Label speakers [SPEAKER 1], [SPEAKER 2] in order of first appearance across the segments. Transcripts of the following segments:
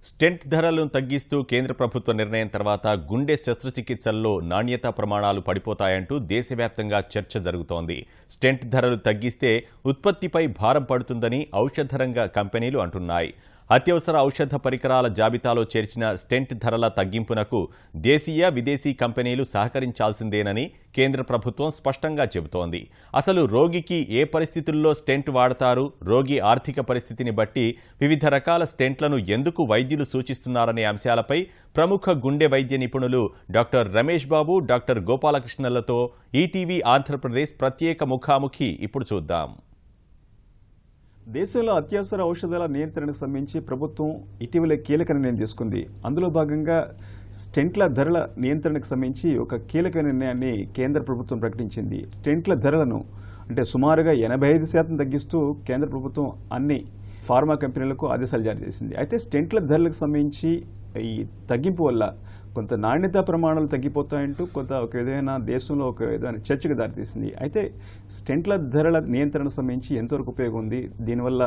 [SPEAKER 1] Stent ధరలను తగ్గిస్తూ కేంద్ర ప్రభుత్వ నిర్ణయం తర్వాత గుండె శస్త్రచికిత్సల్లో నాణ్యతా ప్రమాణాలు పడిపోతాయంటూ దేశవ్యాప్తంగా చర్చ జరుగుతోంది. స్టెంట్ ధరలు తగ్గిస్తే ఉత్పత్తిపై భారం పడుతుందని ఔషధ రంగ కంపెనీలు అంటున్నాయి. అత్యవసర ఔషధ పరికరాల జాబితాలో చేర్చిన స్టెంట్ ధరల తగ్గింపునకు దేశీయ విదేశీ కంపెనీలు సహకరించాల్సిందేనని కేంద్ర ప్రభుత్వం స్పష్టంగా చెబుతోంది. అసలు రోగికి ఏ పరిస్థితుల్లో స్టెంట్ వాడతారు, రోగి ఆర్థిక పరిస్థితిని బట్టి వివిధ రకాల స్టెంట్లను ఎందుకు వైద్యులు సూచిస్తున్నారనే అంశాలపై ప్రముఖ గుండె వైద్య నిపుణులు doctor Ramesh Babu, doctor గోపాలకృష్ణలతో ETV Andhra Pradesh ప్రత్యేక ముఖాముఖి ఇప్పుడు చూద్దాం.
[SPEAKER 2] దేశంలో అత్యవసర ఔషధాల నియంత్రణకు సంబంధించి ప్రభుత్వం ఇటీవలే కీలక నిర్ణయం తీసుకుంది. అందులో భాగంగా స్టెంట్ల ధరల నియంత్రణకు సంబంధించి ఒక కీలక నిర్ణయాన్ని కేంద్ర ప్రభుత్వం ప్రకటించింది. స్టెంట్ల ధరలను అంటే సుమారుగా 85% తగ్గిస్తూ కేంద్ర ప్రభుత్వం అన్ని ఫార్మా కంపెనీలకు ఆదేశాలు జారీ చేసింది. అయితే స్టెంట్ల ధరలకు సంబంధించి ఈ తగ్గింపు వల్ల కొంత నాణ్యతా ప్రమాణాలు తగ్గిపోతాయంటూ ఒక విధమైన దేశంలో ఒక విధమైన చర్చకు దారితీసింది. అయితే స్టెంట్ల ధరల నియంత్రణ సంబంధించి ఎంతవరకు ఉపయోగం ఉంది, దీనివల్ల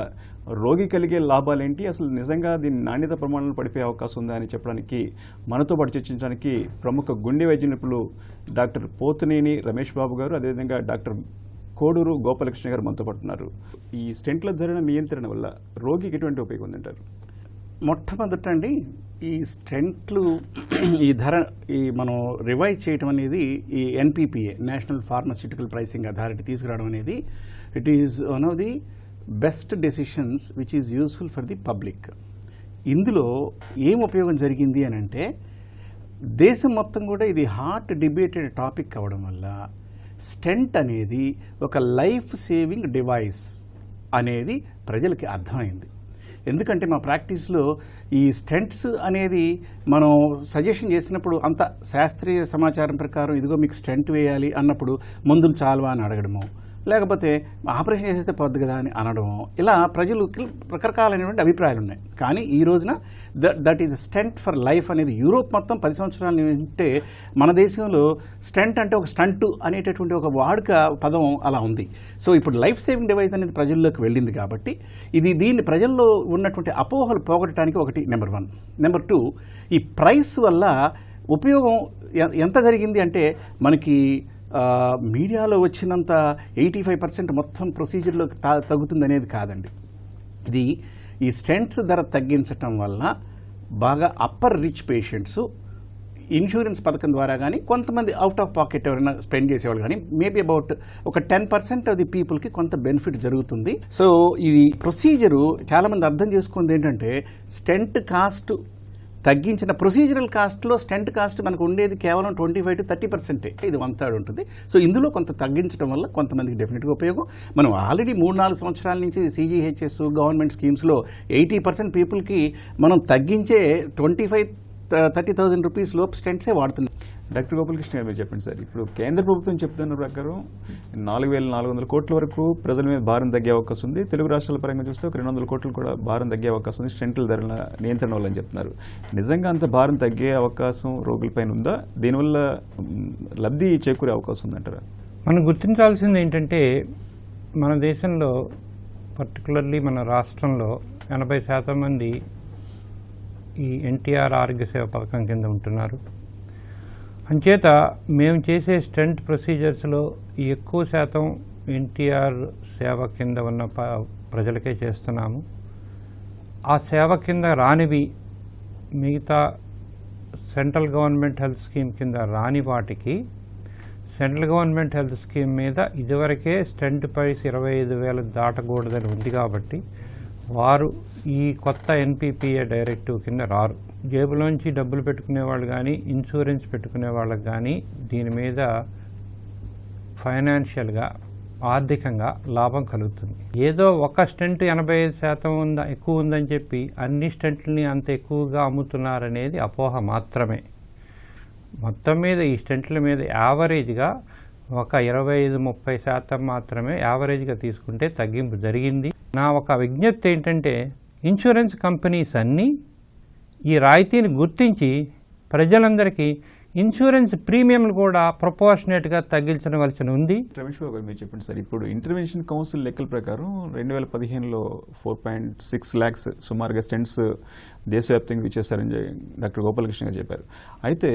[SPEAKER 2] రోగి కలిగే లాభాలేంటి, అసలు నిజంగా దీని నాణ్యత ప్రమాణాలు పడిపోయే అవకాశం ఉందా అని చెప్పడానికి మనతో పాటు చర్చించడానికి ప్రముఖ గుండె వైద్య నిపుణులు డాక్టర్ పోతునేని రమేష్ బాబు గారు, అదేవిధంగా డాక్టర్ కోడూరు గోపాలకృష్ణ గారు మనతో పాటు ఉన్నారు. ఈ స్టెంట్ల ధరల నియంత్రణ వల్ల రోగికి ఎటువంటి ఉపయోగం ఉందంటారు?
[SPEAKER 3] మొట్టమొదట అండి, ఈ స్టెంట్లు ఈ ధర మనం రివైజ్ చేయడం అనేది ఈ NPPA, national pharmaceutical pricing authority తీసుకురావడం అనేది it is one of the best decisions which is useful for the public. ఇందులో ఏం ఉపయోగం జరిగింది అని అంటే, దేశం మొత్తం కూడా ఇది హాట్ డిబేటెడ్ టాపిక్ అవ్వడం వల్ల స్టెంట్ అనేది ఒక లైఫ్ సేవింగ్ డివైస్ అనేది ప్రజలకి అర్థమైంది. ఎందుకంటే మా ప్రాక్టీస్లో ఈ స్టెంట్స్ అనేది మనం సజెషన్ చేసినప్పుడు అంత శాస్త్రీయ సమాచారం ప్రకారం ఇదిగో మీకు స్టెంట్ వేయాలి అన్నప్పుడు మందులు చాలవా అని అడగడము, లేకపోతే ఆపరేషన్ చేసేస్తే పోద్ది కదా అని అనడము, ఇలా ప్రజలకు రకరకాలైనటువంటి అభిప్రాయాలు ఉన్నాయి. కానీ ఈ రోజున that is stent for life అనేది యూరోప్ మొత్తం 10 సంవత్సరాల ఉంటే మన దేశంలో స్టెంట్ అంటే ఒక స్టంటు అనేటటువంటి ఒక వాడుక పదం అలా ఉంది. సో ఇప్పుడు లైఫ్ సేవింగ్ డివైస్ అనేది ప్రజల్లోకి వెళ్ళింది కాబట్టి దీన్ని ప్రజల్లో ఉన్నటువంటి అపోహలు పోగొట్టడానికి ఒకటి నెంబర్ 1. నెంబర్ 2, ఈ ప్రైస్ వల్ల ఉపయోగం ఎంత జరిగింది అంటే, మనకి మీడియాలో వచ్చినంత 85% మొత్తం ప్రొసీజర్లోకి తగ్గుతుంది అనేది కాదండి. ఇది ఈ స్టెంట్స్ ధర తగ్గించటం వల్ల బాగా అప్పర్ రిచ్ పేషెంట్స్ ఇన్సూరెన్స్ పథకం ద్వారా కానీ, కొంతమంది అవుట్ ఆఫ్ పాకెట్ ఎవరైనా స్పెండ్ చేసేవాళ్ళు కానీ, మేబీ అబౌట్ ఒక 10% ఆఫ్ ది పీపుల్కి కొంత బెనిఫిట్ జరుగుతుంది. సో ఈ ప్రొసీజరు చాలామంది అర్థం చేసుకుంది ఏంటంటే, స్టెంట్ కాస్ట్ తగ్గించిన ప్రొసీజరల్ కాస్ట్లో స్టెంట్ కాస్ట్ మనకు ఉండేది కేవలం 25 to 30%, ఇది 1/3 ఉంటుంది. సో ఇందులో కొంత తగ్గించడం వల్ల కొంతమందికి డెఫినెట్గా ఉపయోగం. మనం ఆల్రెడీ 3-4 సంవత్సరాల నుంచి CGHS గవర్నమెంట్ స్కీమ్స్లో 80% పీపుల్కి మనం తగ్గించే 25,000-30,000 రూపీస్ లోపు స్టెంట్సే వాడుతున్నాం.
[SPEAKER 2] డాక్టర్ గోపాలకృష్ణ గారు మీరు చెప్పండి సార్, ఇప్పుడు కేంద్ర ప్రభుత్వం చెప్తున్న ప్రకారం 4,400 కోట్ల వరకు ప్రజల మీద భారం తగ్గే అవకాశం ఉంది. తెలుగు రాష్ట్రాల పరంగా చూస్తే ఒక 200 కోట్లు కూడా భారం తగ్గే అవకాశం ఉంది స్టెంట్ల ధరల నియంత్రణ వల్ల అని చెప్తున్నారు. నిజంగా అంత భారం తగ్గే అవకాశం రోగులపైన ఉందా? దీనివల్ల లబ్ధి చేకూరే అవకాశం ఉందంటారా?
[SPEAKER 4] మనం గుర్తించాల్సింది ఏంటంటే, మన దేశంలో పర్టికులర్లీ మన రాష్ట్రంలో 80% మంది ఈ ఎన్టీఆర్ ఆరోగ్య సేవ పథకం కింద ఉంటున్నారు. అంచేత మేము చేసే స్టెంట్ ప్రొసీజర్స్లో ఎక్కువ శాతం ఎన్టీఆర్ సేవ కింద ఉన్న ప్రజలకే చేస్తున్నాము. ఆ సేవ కింద రానివి, మిగతా సెంట్రల్ గవర్నమెంట్ హెల్త్ స్కీమ్ కింద రాని వాటికి సెంట్రల్ గవర్నమెంట్ హెల్త్ స్కీమ్ మీద ఇదివరకే స్టెంట్ ప్రైస్ 25,000 దాటకూడదని ఉంది కాబట్టి వారు ఈ కొత్త ఎన్పిపిఏ డైరెక్టివ్ కింద రారు. జేబులోంచి డబ్బులు పెట్టుకునే వాళ్ళు కానీ, ఇన్సూరెన్స్ పెట్టుకునే వాళ్ళకి కానీ దీని మీద ఫైనాన్షియల్గా, ఆర్థికంగా లాభం కలుగుతుంది. ఏదో ఒక స్టెంట్ 85% ఎక్కువ ఉందని చెప్పి అన్ని స్టెంట్లని అంత ఎక్కువగా అమ్ముతున్నారనేది అపోహ మాత్రమే. మొత్తం మీద ఈ స్టెంట్ల మీద యావరేజ్గా ఒక 25-30% మాత్రమే యావరేజ్గా తీసుకుంటే తగ్గింపు జరిగింది. నా ఒక విజ్ఞప్తి ఏంటంటే, ఇన్సూరెన్స్ కంపెనీస్ అన్నీ ఈ రాయితీని గుర్తించి ప్రజలందరికీ ఇన్సూరెన్స్ ప్రీమియంలు కూడా ప్రపోర్షనేట్గా తగ్గించవలసి ఉంది.
[SPEAKER 2] రమేష్ బాబు మీరు చెప్పండి సార్, ఇప్పుడు ఇంటర్వెన్షన్ కౌన్సిల్ లెక్కల ప్రకారం 2015లో 4.6 lakhs సుమారుగా స్టెంట్స్ దేశవ్యాప్తంగా ఇచ్చేస్తారని డాక్టర్ గోపాలకృష్ణ గారు చెప్పారు. అయితే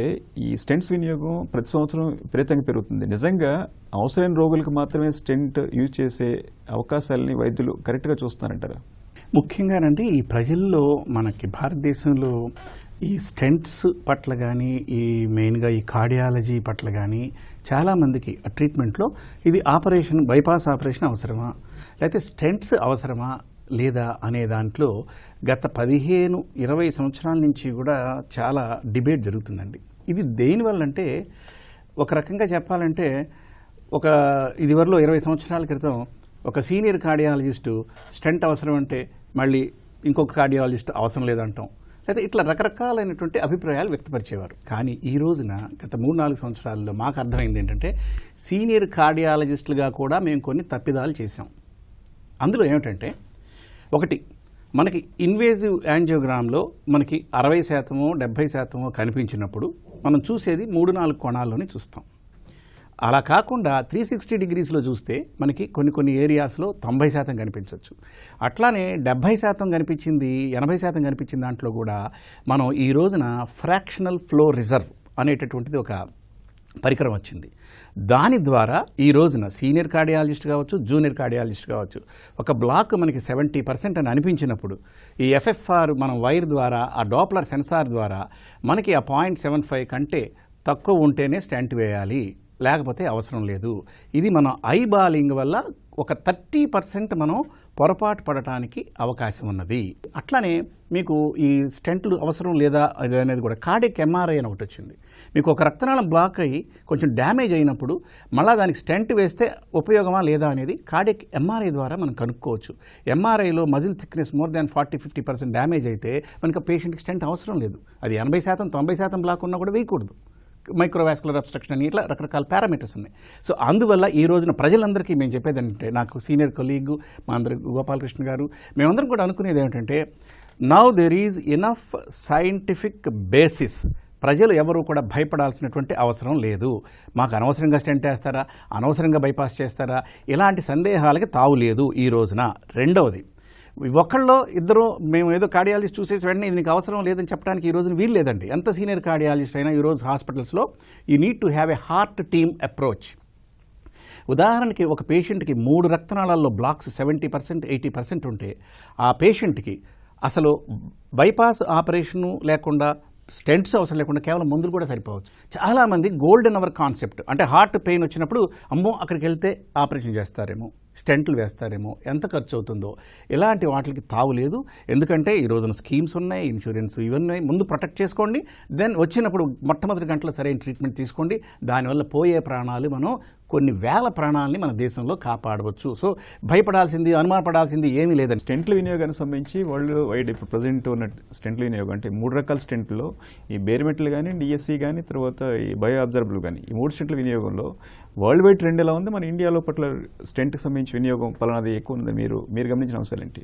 [SPEAKER 2] ఈ స్టెంట్స్ వినియోగం ప్రతి సంవత్సరం విపరీతంగా పెరుగుతుంది. నిజంగా అవసరమైన రోగులకు మాత్రమే స్టెంట్ యూజ్ చేసే అవకాశాలని వైద్యులు కరెక్ట్గా చూస్తున్నారంటారా?
[SPEAKER 3] ముఖ్యంగానంటే ఈ ప్రజల్లో మనకి భారతదేశంలో ఈ స్టెంట్స్ పట్ల కానీ ఈ మెయిన్గా ఈ కార్డియాలజీ పట్ల కానీ చాలామందికి ఆ ట్రీట్మెంట్లో ఇది ఆపరేషన్, బైపాస్ ఆపరేషన్ అవసరమా లేకపోతే స్టెంట్స్ అవసరమా లేదా అనే దాంట్లో గత 15-20 సంవత్సరాల నుంచి కూడా చాలా డిబేట్ జరుగుతుందండి. ఇది దేనివల్ల అంటే ఒక రకంగా చెప్పాలంటే ఇదివరలో 20 సంవత్సరాల క్రితం ఒక సీనియర్ కార్డియాలజిస్టు స్టెంట్ అవసరం అంటే మళ్ళీ ఇంకొక కార్డియాలజిస్ట్ అవసరం లేదంటాం, లేదా ఇట్లా రకరకాలైనటువంటి అభిప్రాయాలు వ్యక్తపరిచేవారు. కానీ ఈ రోజున గత 3-4 సంవత్సరాల్లో మాకు అర్థమైంది ఏంటంటే సీనియర్ కార్డియాలజిస్టులుగా కూడా మేము కొన్ని తప్పిదాలు చేశాం. అందులో ఏమిటంటే ఒకటి, మనకి ఇన్వేజివ్ యాంజియోగ్రామ్లో మనకి 60%, 70% కనిపించినప్పుడు మనం చూసేది 3-4 కోణాల్లోనే చూస్తాం. అలా కాకుండా 360 degreesలో చూస్తే మనకి కొన్ని ఏరియాస్లో 90% కనిపించవచ్చు. అట్లానే 70% కనిపించింది, 80% కనిపించిన దాంట్లో కూడా మనం ఈ రోజున ఫ్రాక్షనల్ ఫ్లో రిజర్వ్ అనేటటువంటిది ఒక పరికరం వచ్చింది. దాని ద్వారా ఈ రోజున సీనియర్ కార్డియాలజిస్ట్ కావచ్చు, జూనియర్ కార్డియాలజిస్ట్ కావచ్చు, ఒక బ్లాక్ మనకి 70% అని అనిపించినప్పుడు ఈ FFR మనం వైర్ ద్వారా ఆ డాప్లర్ సెన్సార్ ద్వారా మనకి ఆ 0.75 కంటే తక్కువ ఉంటేనే స్టెంట్ వేయాలి, లేకపోతే అవసరం లేదు. ఇది మనం ఐబాలింగ్ వల్ల ఒక 30% మనం పొరపాటు పడటానికి అవకాశం ఉన్నది. అట్లానే మీకు ఈ స్టెంట్లు అవసరం లేదా అనేది కూడా కార్డియక్ MRI అని ఒకటి వచ్చింది. మీకు ఒక రక్తనాళం బ్లాక్ అయ్యి కొంచెం డ్యామేజ్ అయినప్పుడు మళ్ళీ దానికి స్టెంట్ వేస్తే ఉపయోగమా లేదా అనేది కార్డియక్ MRI ద్వారా మనం కనుక్కోవచ్చు. MRIలో muscle thickness more than 40-50% damage అయితే మనకు పేషెంట్కి స్టెంట్ అవసరం లేదు. అది 80%, 90% బ్లాక్ ఉన్నా కూడా వేయకూడదు. మైక్రోవాస్కులర్ అబ్స్ట్రక్షన్ అని ఇట్లా రకరకాల పారామీటర్స్ ఉన్నాయి. సో అందువల్ల ఈ రోజున ప్రజలందరికీ మేము చెప్పేది ఏంటంటే, నాకు సీనియర్ కొలీగ్ మా అందరి గోపాలకృష్ణ గారు మేమందరం కూడా అనుకునేది ఏమిటంటే, now there is enough scientific basis. ప్రజలు ఎవరు కూడా భయపడాల్సినటువంటి అవసరం లేదు. మాకు అనవసరంగా స్టెంట్ వేస్తారా, అనవసరంగా బైపాస్ చేస్తారా, ఇలాంటి సందేహాలకి తావు లేదు ఈ రోజున. రెండవది, ఒకళ్ళో ఇద్దరు మేము ఏదో కార్డియాలజిస్ట్ చూసేసి వెంటనే ఇది నీకు అవసరం లేదని చెప్పడానికి ఈ రోజున వీలు లేదండి. ఎంత సీనియర్ కార్డియాలజిస్ట్ అయినా ఈరోజు హాస్పిటల్స్లో you need to have a heart team approach. ఉదాహరణకి ఒక పేషెంట్కి 3 రక్తనాళాల్లో బ్లాక్స్ 70%, 80% ఉంటే ఆ పేషెంట్కి అసలు బైపాస్ ఆపరేషను లేకుండా, స్టెంట్స్ అవసరం లేకుండా కేవలం మందులు కూడా సరిపోవచ్చు. చాలామంది గోల్డెన్ అవర్ కాన్సెప్ట్ అంటే హార్ట్ పెయిన్ వచ్చినప్పుడు అమ్మో అక్కడికి వెళ్తే ఆపరేషన్ చేస్తారేమో, స్టెంట్లు వేస్తారేమో, ఎంత ఖర్చు అవుతుందో, ఇలాంటి వాటికి తావు లేదు. ఎందుకంటే ఈ రోజున స్కీమ్స్ ఉన్నాయి, ఇన్సూరెన్స్ ఇవన్నీ ముందు ప్రొటెక్ట్ చేసుకోండి. దెన్ వచ్చినప్పుడు మొట్టమొదటి గంటలో సరైన ట్రీట్మెంట్ తీసుకోండి. దానివల్ల పోయే ప్రాణాలు మనం కొన్ని వేల ప్రాణాలని మన దేశంలో కాపాడవచ్చు. సో భయపడాల్సింది, అనుమానపడాల్సింది ఏమీ లేదండి.
[SPEAKER 2] స్టెంట్ల వినియోగానికి సంబంధించి వరల్డ్ వైడ్ ఇప్పుడు ప్రజెంట్ ఉన్న స్టెంట్ల వినియోగం అంటే 3 రకాల స్టెంట్లో ఈ బేర్ మెటల్ కానీ, DSC కానీ, తర్వాత ఈ బయో అబ్జర్బుల్ కానీ, ఈ 3 స్టెంట్ల వినియోగంలో వరల్డ్ వైడ్ ట్రెండ్ ఎలా ఉంది, మన ఇండియాలో పట్ల స్టెంట్కి సంబంధించి వినియోగం పలానాది ఎక్కువ ఉంది మీరు గమనించిన అంశాలు ఏంటి?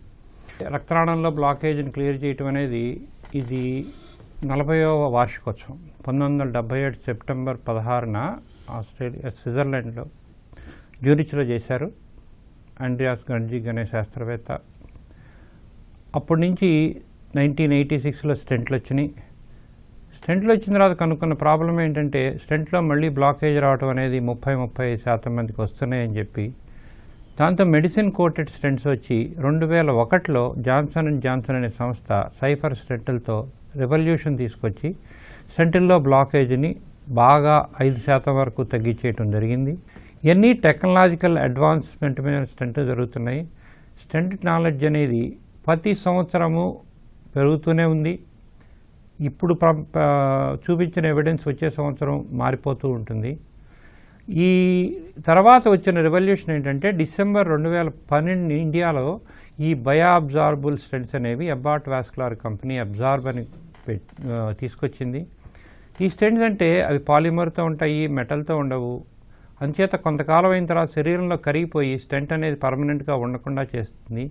[SPEAKER 4] రక్తనాళంలో బ్లాకేజ్ని క్లియర్ చేయటం అనేది ఇది 40వ వార్షికోత్సవం. 1977 సెప్టెంబర్ 16న స్విట్జర్లాండ్లో జ్యూరిచ్లో చేశారు ఆండ్రియాస్ గంజిగ్ అనే శాస్త్రవేత్త. అప్పటి నుంచి 1986లో స్టెంట్లు వచ్చినాయి. స్టెంట్లు వచ్చిన తర్వాత కనుక్కున్న ప్రాబ్లం ఏంటంటే, స్టెంట్లో మళ్ళీ బ్లాకేజ్ రావడం అనేది 30-35% మందికి వస్తున్నాయని చెప్పి, దాంతో మెడిసిన్ కోటెడ్ స్టెంట్స్ వచ్చి 2001లో జాన్సన్ అండ్ జాన్సన్ అనే సంస్థ సైఫర్ స్టెంట్లతో రెవల్యూషన్ తీసుకొచ్చి స్టెంట్ల్లో బ్లాకేజ్ని బాగా 5% వరకు తగ్గించేయటం జరిగింది. ఇవన్నీ టెక్నాలజికల్ అడ్వాన్స్మెంట్ మీద స్టెంట్ జరుగుతున్నాయి. స్టెంట్ నాలెడ్జ్ అనేది ప్రతి సంవత్సరము పెరుగుతూనే ఉంది. ఇప్పుడు చూపించిన ఎవిడెన్స్ వచ్చే సంవత్సరం మారిపోతూ ఉంటుంది. ఈ తర్వాత వచ్చిన రెవల్యూషన్ ఏంటంటే, డిసెంబర్ 2012 ఇండియాలో ఈ బయో అబ్జార్బుల్ స్టెంట్స్ అనేవి అబాట్ వాస్కులర్ కంపెనీ అబ్జార్బ్ అని తీసుకొచ్చింది. ఈ స్టెంట్స్ అంటే అవి పాలిమర్తో ఉంటాయి, మెటల్తో ఉండవు. అంచేత కొంతకాలం అయిన తర్వాత శరీరంలో కరిగిపోయి స్టెంట్ అనేది పర్మనెంట్గా ఉండకుండా చేస్తుంది.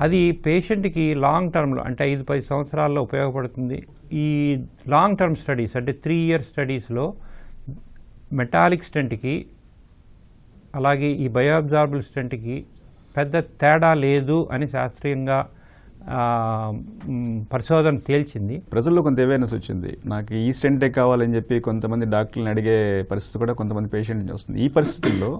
[SPEAKER 4] అది పేషెంట్కి లాంగ్ టర్మ్లో అంటే 5-10 సంవత్సరాల్లో ఉపయోగపడుతుంది. ఈ లాంగ్ టర్మ్ స్టడీస్ అంటే 3 ఇయర్ స్టడీస్లో మెటాలిక్ స్టెంట్కి అలాగే ఈ బయోఅబ్జార్బుల్ స్టెంట్కి పెద్ద తేడా లేదు అని శాస్త్రీయంగా పరిశోధన తేల్చింది.
[SPEAKER 2] ప్రజల్లో కొంత అవేర్నెస్ వచ్చింది. నాకు ఈ స్టెంటే కావాలని చెప్పి కొంతమంది డాక్టర్లను అడిగే పరిస్థితి కూడా కొంతమంది పేషెంట్ వస్తుంది. ఈ పరిస్థితుల్లో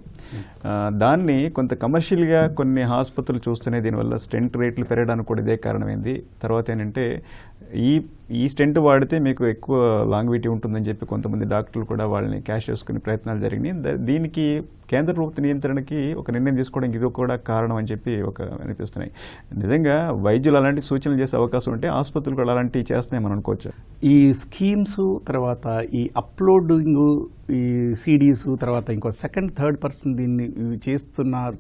[SPEAKER 2] దాన్ని కొంత కమర్షియల్గా కొన్ని ఆసుపత్రులు చూస్తూనే దీనివల్ల స్టెంట్ రేట్లు పెరగడానికి కూడా ఇదే కారణమైంది. తర్వాత ఏంటంటే ఈ స్టెంట్ వాడితే మీకు ఎక్కువ లాంగ్విటీ ఉంటుందని చెప్పి కొంతమంది డాక్టర్లు కూడా వాళ్ళని క్యాష్ చేసుకునే ప్రయత్నాలు జరిగినాయి. దీనికి కేంద్ర ప్రభుత్వ నియంత్రణకి ఒక నిర్ణయం తీసుకోవడానికి ఇది కూడా కారణం అని చెప్పి అనిపిస్తున్నాయి. నిజంగా వైద్యులు అలాంటి సూచనలు చేసే అవకాశం ఉంటే ఆసుపత్రులు కూడా అలాంటివి చేస్తున్నాయి మనం అనుకోవచ్చు.
[SPEAKER 3] ఈ స్కీమ్స్ తర్వాత ఈ అప్లోడింగ్ ఈ సిడీస్ తర్వాత ఇంకో సెకండ్ థర్డ్ పర్సన్ దీన్ని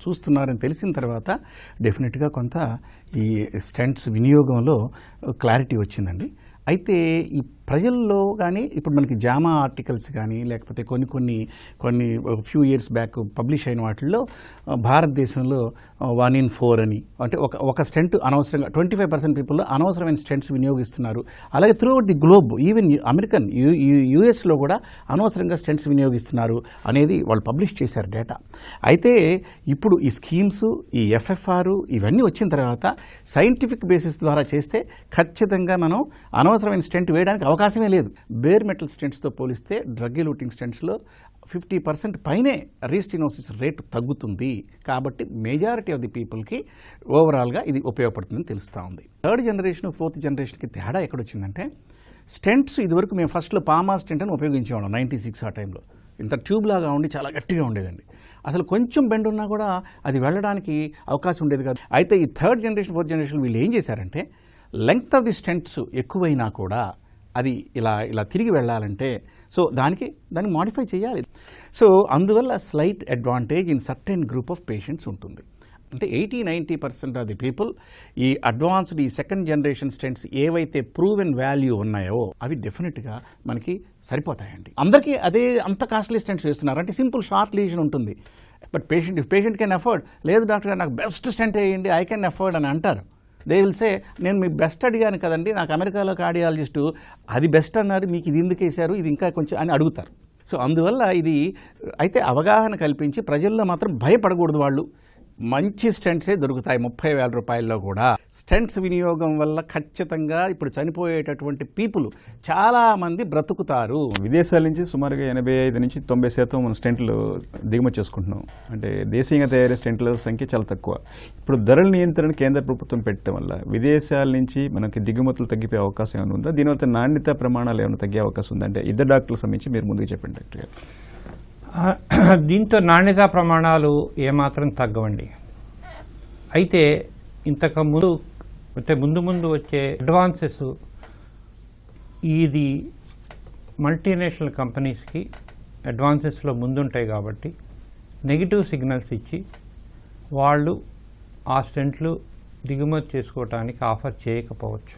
[SPEAKER 3] చూస్తున్నారని తెలిసిన తర్వాత డెఫినెట్గా కొంత ఈ స్టెంట్స్ వినియోగంలో క్లారిటీ వచ్చిందండి. అయితే ఈ ప్రజల్లో కానీ ఇప్పుడు మనకి జామా ఆర్టికల్స్ కానీ లేకపోతే కొన్ని ఫ్యూ ఇయర్స్ బ్యాక్ పబ్లిష్ అయిన వాటిల్లో భారతదేశంలో 1 in 4 అని అంటే ఒక స్టెంట్ అనవసరంగా 25% పీపుల్లో అనవసరమైన స్టెంట్స్ వినియోగిస్తున్నారు. అలాగే throughout the globe even American యుఎస్లో కూడా అనవసరంగా స్టెంట్స్ వినియోగిస్తున్నారు అనేది వాళ్ళు పబ్లిష్ చేశారు డేటా. అయితే ఇప్పుడు ఈ స్కీమ్స్ ఈ ఎఫ్ఎఫ్ఆర్ ఇవన్నీ వచ్చిన తర్వాత సైంటిఫిక్ బేసిస్ ద్వారా చేస్తే ఖచ్చితంగా మనం అనవసరమైన స్టెంట్ వేయడానికి అవకాశమే లేదు. బేర్ మెటల్ స్టెంట్స్తో పోలిస్తే డ్రగ్ ఎలూటింగ్ స్టెంట్స్లో 50% పైనే రీస్టినోసిస్ రేటు తగ్గుతుంది. కాబట్టి మెజారిటీ ఆఫ్ ది పీపుల్కి ఓవరాల్గా ఇది ఉపయోగపడుతుందని తెలుస్తూ ఉంది. 3rd జనరేషన్ 4th జనరేషన్కి తేడా ఎక్కడొచ్చిందంటే స్టెంట్స్ ఇదివరకు మేము ఫస్ట్లో పామా స్టెంట్ అని ఉపయోగించేవాళ్ళం 96 ఆ టైంలో. ఇంత ట్యూబ్ లాగా ఉండి చాలా గట్టిగా ఉండేదండి. అసలు కొంచెం బెండ్ ఉన్నా కూడా అది వెళ్ళడానికి అవకాశం ఉండేది కాదు. అయితే ఈ 3rd జనరేషన్ 4th జనరేషన్ వీళ్ళు ఏం చేశారంటే లెంగ్త్ ఆఫ్ ది స్టెంట్స్ ఎక్కువైనా కూడా అది ఇలా తిరిగి వెళ్ళాలంటే దాన్ని మాడిఫై చేయాలి. సో అందువల్ల slight advantage in certain group of patients ఉంటుంది. అంటే 80-90% ఆఫ్ ది పీపుల్ ఈ అడ్వాన్స్డ్ ఈ 2nd జనరేషన్ స్టెంట్స్ ఏవైతే ప్రూవెన్ వాల్యూ ఉన్నాయో అవి డెఫినెట్గా మనకి సరిపోతాయండి. అందరికీ అదే అంత కాస్ట్లీ స్టెంట్స్ వేస్తున్నారు అంటే సింపుల్ షార్ట్ లీజన్ ఉంటుంది. బట్ పేషెంట్ కెన్ అఫోర్డ్, లేదు డాక్టర్ గారు నాకు బెస్ట్ స్టెంట్ వేయండి, ఐ కెన్ అఫోర్డ్ అని అంటారు. దే విల్ సే నేను మీ బెస్ట్ అడిగాను కదండి, నాకు అమెరికాలో కార్డియాలజిస్టు అది బెస్ట్ అన్నారు, మీకు ఇది ఎందుకు వేశారు, ఇది ఇంకా కొంచెం అని అడుగుతారు. సో అందువల్ల ఇది అయితే అవగాహన కల్పించి ప్రజల్లో మాత్రం భయపడకూడదు. వాళ్ళు మంచి స్టెంట్సే దొరుకుతాయి 30,000 రూపాయల్లో కూడా. స్టెంట్స్ వినియోగం వల్ల ఖచ్చితంగా ఇప్పుడు చనిపోయేటటువంటి పీపుల్ చాలామంది బ్రతుకుతారు.
[SPEAKER 2] విదేశాల నుంచి సుమారుగా 85-90% మన స్టెంట్లు దిగుమతి చేసుకుంటున్నాం. అంటే దేశీయంగా తయారయ్యే స్టెంట్ల సంఖ్య చాలా తక్కువ. ఇప్పుడు ధరల నియంత్రణ కేంద్ర ప్రభుత్వం పెట్టడం వల్ల విదేశాల నుంచి మనకి దిగుమతులు తగ్గిపోయే అవకాశం ఏమైనా ఉందా? దీనివల్ల నాణ్యత ప్రమాణాలు ఏమైనా తగ్గే అవకాశం ఉందా? అంటే ఇద్దరు డాక్టర్లకు సంబంధించి మీరు ముందుకు చెప్పండి డాక్టర్ గారు.
[SPEAKER 4] దీంతో నాణ్యతా ప్రమాణాలు ఏమాత్రం తగ్గవండి. అయితే ఇంతకు ముందు అంటే ముందు వచ్చే అడ్వాన్సెస్ ఇది మల్టీనేషనల్ కంపెనీస్కి అడ్వాన్సెస్లో ముందుంటాయి కాబట్టి నెగిటివ్ సిగ్నల్స్ ఇచ్చి వాళ్ళు ఆ స్టెంట్లు దిగుమతి చేసుకోవడానికి ఆఫర్ చేయకపోవచ్చు.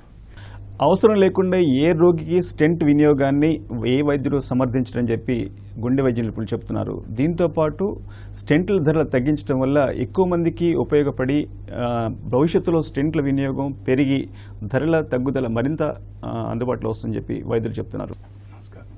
[SPEAKER 2] అవసరం లేకుండా ఏ రోగికి స్టెంట్ వినియోగాన్ని ఏ వైద్యులు సమర్థించడం చెప్పి గుండె వైద్య నిపుణులు చెప్తున్నారు. దీంతోపాటు స్టెంట్ల ధరలు తగ్గించడం వల్ల ఎక్కువ మందికి ఉపయోగపడి భవిష్యత్తులో స్టెంట్ల వినియోగం పెరిగి ధరల తగ్గుదల మరింత అందుబాటులో వస్తుందని చెప్పి వైద్యులు చెప్తున్నారు.
[SPEAKER 3] నమస్కారం.